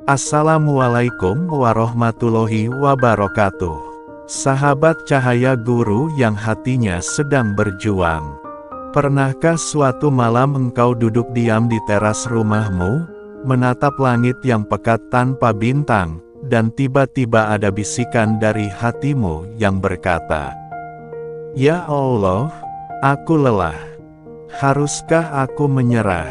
Assalamualaikum warahmatullahi wabarakatuh. Sahabat cahaya guru yang hatinya sedang berjuang. Pernahkah suatu malam engkau duduk diam di teras rumahmu, menatap langit yang pekat tanpa bintang, dan tiba-tiba ada bisikan dari hatimu yang berkata, "Ya Allah, aku lelah. Haruskah aku menyerah?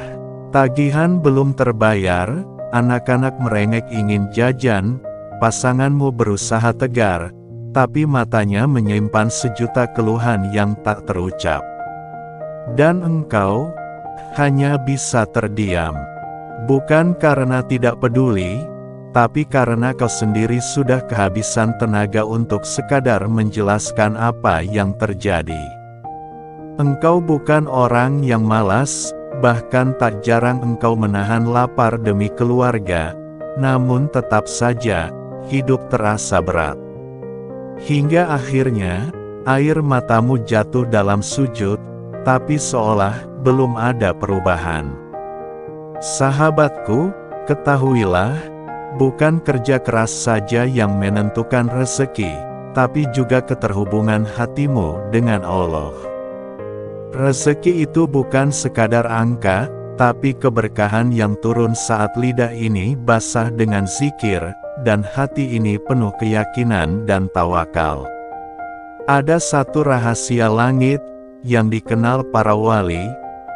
Tagihan belum terbayar, anak-anak merengek ingin jajan, pasanganmu berusaha tegar, tapi matanya menyimpan sejuta keluhan yang tak terucap. Dan engkau hanya bisa terdiam. Bukan karena tidak peduli, tapi karena kau sendiri sudah kehabisan tenaga untuk sekadar menjelaskan apa yang terjadi. Engkau bukan orang yang malas, bahkan tak jarang engkau menahan lapar demi keluarga, namun tetap saja, hidup terasa berat. Hingga akhirnya, air matamu jatuh dalam sujud, tapi seolah belum ada perubahan. Sahabatku, ketahuilah, bukan kerja keras saja yang menentukan rezeki, tapi juga keterhubungan hatimu dengan Allah. Rezeki itu bukan sekadar angka, tapi keberkahan yang turun saat lidah ini basah dengan zikir, dan hati ini penuh keyakinan dan tawakal. Ada satu rahasia langit, yang dikenal para wali,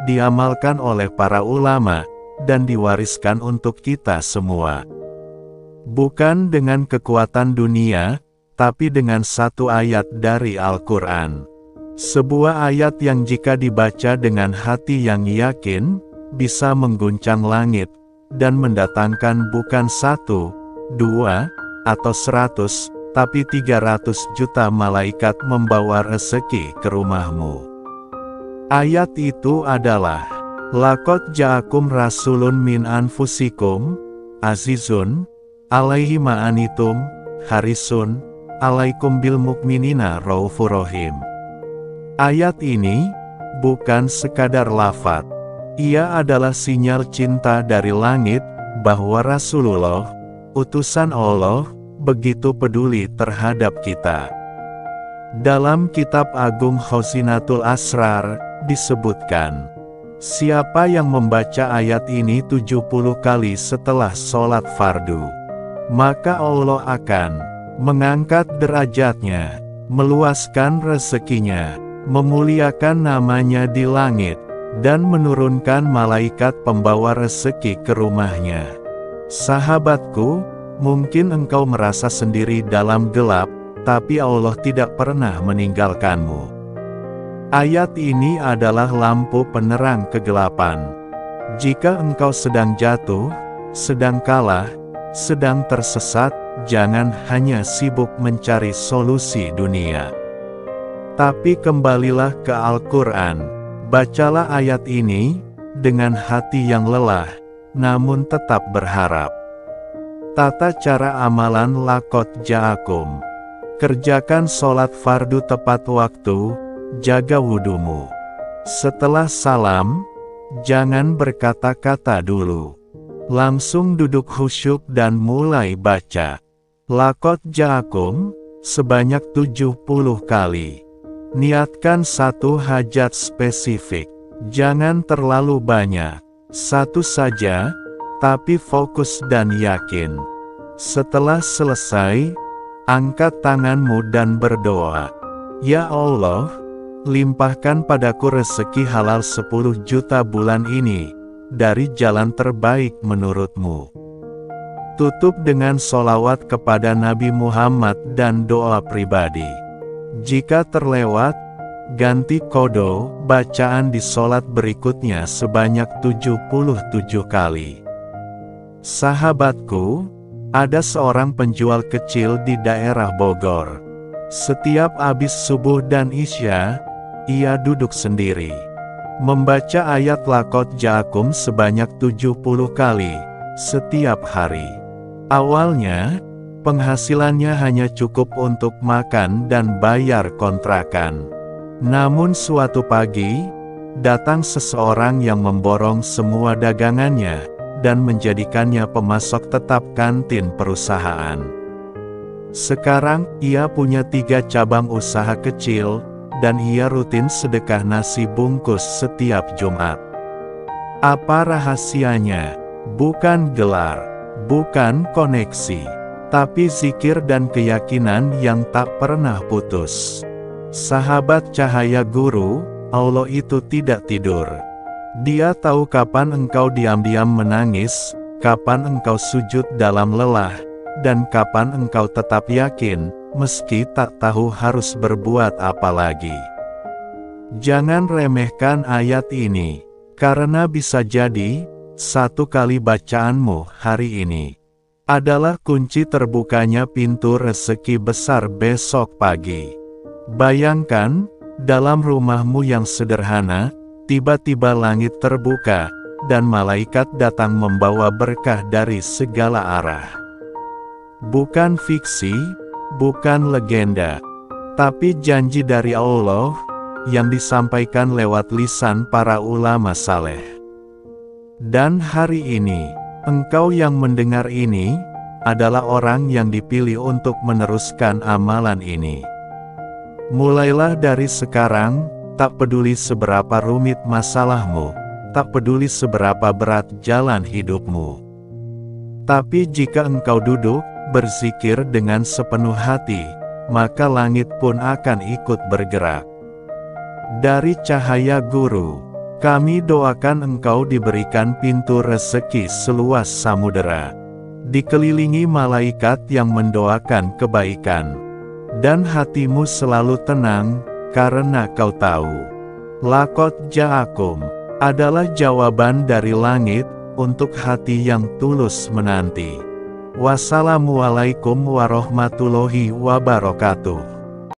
diamalkan oleh para ulama, dan diwariskan untuk kita semua. Bukan dengan kekuatan dunia, tapi dengan satu ayat dari Al-Quran. Sebuah ayat yang jika dibaca dengan hati yang yakin, bisa mengguncang langit, dan mendatangkan bukan 1, 2, atau 100, tapi 300 juta malaikat membawa rezeki ke rumahmu. Ayat itu adalah, "Laqad ja'akum rasulun min anfusikum, azizun, alaihi ma'anitum, harisun, alaikum bil mukminina raufur rahim." Ayat ini bukan sekadar lafaz. Ia adalah sinyal cinta dari langit, bahwa Rasulullah, utusan Allah, begitu peduli terhadap kita. Dalam kitab agung Khazinatul Asrar, disebutkan, siapa yang membaca ayat ini 70 kali setelah sholat fardu, maka Allah akan mengangkat derajatnya, meluaskan rezekinya, memuliakan namanya di langit, dan menurunkan malaikat pembawa rezeki ke rumahnya. Sahabatku, mungkin engkau merasa sendiri dalam gelap, tapi Allah tidak pernah meninggalkanmu. Ayat ini adalah lampu penerang kegelapan. Jika engkau sedang jatuh, sedang kalah, sedang tersesat, jangan hanya sibuk mencari solusi dunia. Tapi kembalilah ke Al-Quran, bacalah ayat ini, dengan hati yang lelah, namun tetap berharap. Tata cara amalan laqad ja'akum. Kerjakan sholat fardu tepat waktu, jaga wudumu. Setelah salam, jangan berkata-kata dulu. Langsung duduk khusyuk dan mulai baca. Laqad ja'akum, sebanyak 70 kali. Niatkan satu hajat spesifik. Jangan terlalu banyak. Satu saja, tapi fokus dan yakin. Setelah selesai, angkat tanganmu dan berdoa. Ya Allah, limpahkan padaku rezeki halal 10 juta bulan ini, dari jalan terbaik menurutmu. Tutup dengan sholawat kepada Nabi Muhammad dan doa pribadi. Jika terlewat, ganti kodo, bacaan di sholat berikutnya sebanyak 77 kali. Sahabatku, ada seorang penjual kecil di daerah Bogor. Setiap habis subuh dan isya, ia duduk sendiri, membaca ayat laqad ja'akum sebanyak 70 kali, setiap hari. Awalnya, penghasilannya hanya cukup untuk makan dan bayar kontrakan. Namun suatu pagi, datang seseorang yang memborong semua dagangannya, dan menjadikannya pemasok tetap kantin perusahaan. Sekarang, ia punya 3 cabang usaha kecil, dan ia rutin sedekah nasi bungkus setiap Jumat. Apa rahasianya? Bukan gelar, bukan koneksi, tapi zikir dan keyakinan yang tak pernah putus. Sahabat Cahaya Guru, Allah itu tidak tidur. Dia tahu kapan engkau diam-diam menangis, kapan engkau sujud dalam lelah, dan kapan engkau tetap yakin, meski tak tahu harus berbuat apa lagi. Jangan remehkan ayat ini, karena bisa jadi, 1 kali bacaanmu hari ini adalah kunci terbukanya pintu rezeki besar besok pagi. Bayangkan, dalam rumahmu yang sederhana, tiba-tiba langit terbuka, dan malaikat datang membawa berkah dari segala arah. Bukan fiksi, bukan legenda, tapi janji dari Allah, yang disampaikan lewat lisan para ulama saleh. Dan hari ini, engkau yang mendengar ini, adalah orang yang dipilih untuk meneruskan amalan ini. Mulailah dari sekarang, tak peduli seberapa rumit masalahmu, tak peduli seberapa berat jalan hidupmu. Tapi jika engkau duduk, berzikir dengan sepenuh hati, maka langit pun akan ikut bergerak. Dari Cahaya Guru, kami doakan engkau diberikan pintu rezeki seluas samudera, dikelilingi malaikat yang mendoakan kebaikan, dan hatimu selalu tenang, karena kau tahu, Laqad ja'akum adalah jawaban dari langit, untuk hati yang tulus menanti. Wassalamualaikum warahmatullahi wabarakatuh.